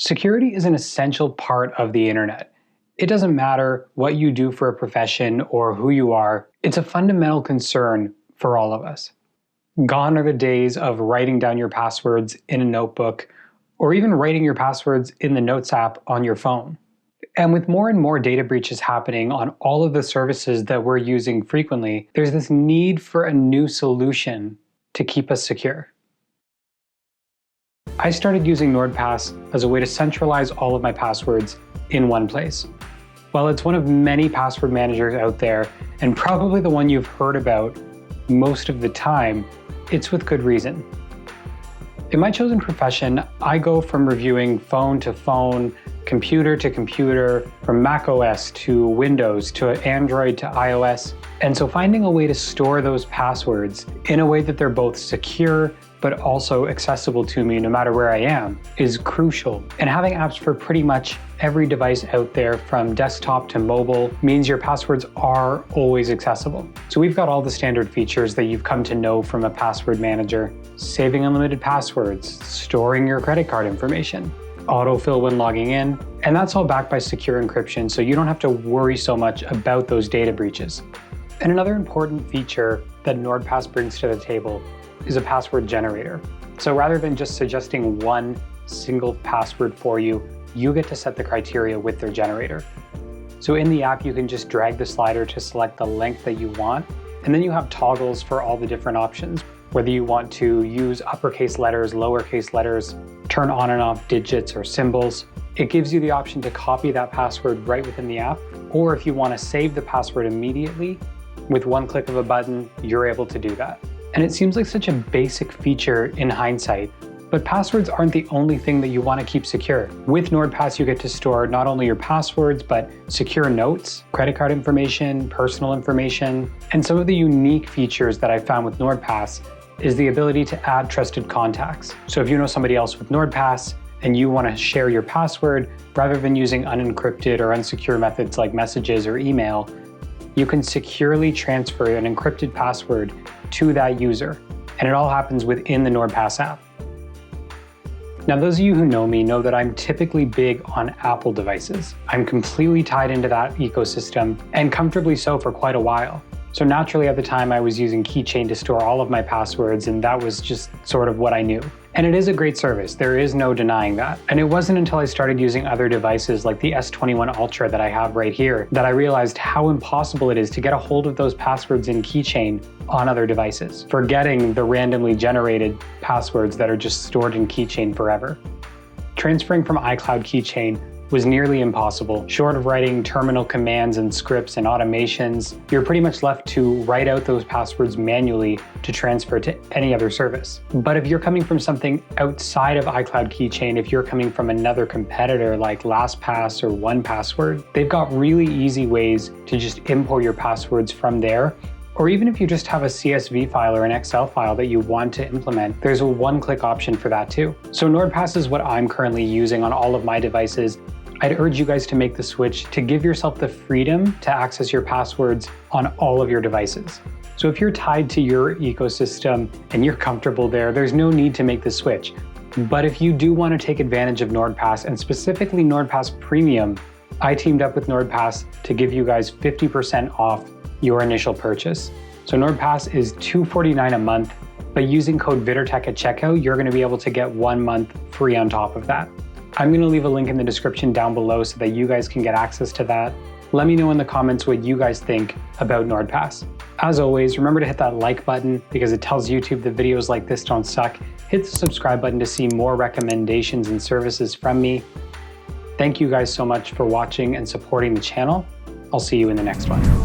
Security is an essential part of the internet. It doesn't matter what you do for a profession or who you are, it's a fundamental concern for all of us. Gone are the days of writing down your passwords in a notebook, or even writing your passwords in the Notes app on your phone. And with more and more data breaches happening on all of the services that we're using frequently, there's this need for a new solution to keep us secure. I started using NordPass as a way to centralize all of my passwords in one place. While it's one of many password managers out there, and probably the one you've heard about most of the time, it's with good reason. In my chosen profession, I go from reviewing phone to phone, computer to computer, from Mac OS to Windows to Android to iOS. And so finding a way to store those passwords in a way that they're both secure but also accessible to me no matter where I am is crucial. And having apps for pretty much every device out there from desktop to mobile means your passwords are always accessible. So we've got all the standard features that you've come to know from a password manager: saving unlimited passwords, storing your credit card information, autofill when logging in, and that's all backed by secure encryption, so you don't have to worry so much about those data breaches. And another important feature that NordPass brings to the table is a password generator. So rather than just suggesting one single password for you, you get to set the criteria with their generator. So in the app, you can just drag the slider to select the length that you want, and then you have toggles for all the different options, whether you want to use uppercase letters, lowercase letters, turn on and off digits or symbols. It gives you the option to copy that password right within the app, or if you want to save the password immediately, with one click of a button, you're able to do that. And it seems like such a basic feature in hindsight, but passwords aren't the only thing that you want to keep secure. With NordPass, you get to store not only your passwords, but secure notes, credit card information, personal information. And some of the unique features that I found with NordPass is the ability to add trusted contacts. So if you know somebody else with NordPass and you want to share your password, rather than using unencrypted or unsecure methods like messages or email, you can securely transfer an encrypted password to that user, and it all happens within the NordPass app. Now, those of you who know me know that I'm typically big on Apple devices. I'm completely tied into that ecosystem, and comfortably so for quite a while. So naturally at the time I was using Keychain to store all of my passwords, and that was just sort of what I knew. And it is a great service, there is no denying that. And it wasn't until I started using other devices like the S21 Ultra that I have right here that I realized how impossible it is to get a hold of those passwords in Keychain on other devices, forgetting the randomly generated passwords that are just stored in Keychain forever. Transferring from iCloud Keychain was nearly impossible. Short of writing terminal commands and scripts and automations, you're pretty much left to write out those passwords manually to transfer to any other service. But if you're coming from something outside of iCloud Keychain, if you're coming from another competitor like LastPass or 1Password, they've got really easy ways to just import your passwords from there. Or even if you just have a CSV file or an Excel file that you want to implement, there's a one-click option for that too. So NordPass is what I'm currently using on all of my devices. I'd urge you guys to make the switch to give yourself the freedom to access your passwords on all of your devices. So if you're tied to your ecosystem and you're comfortable there, there's no need to make the switch. But if you do want to take advantage of NordPass, and specifically NordPass Premium, I teamed up with NordPass to give you guys 50% off your initial purchase. So NordPass is $249 a month, but using code VITTERTECH at checkout, you're going to be able to get 1 month free on top of that. I'm going to leave a link in the description down below so that you guys can get access to that. Let me know in the comments what you guys think about NordPass. As always, remember to hit that like button because it tells YouTube that videos like this don't suck. Hit the subscribe button to see more recommendations and services from me. Thank you guys so much for watching and supporting the channel. I'll see you in the next one.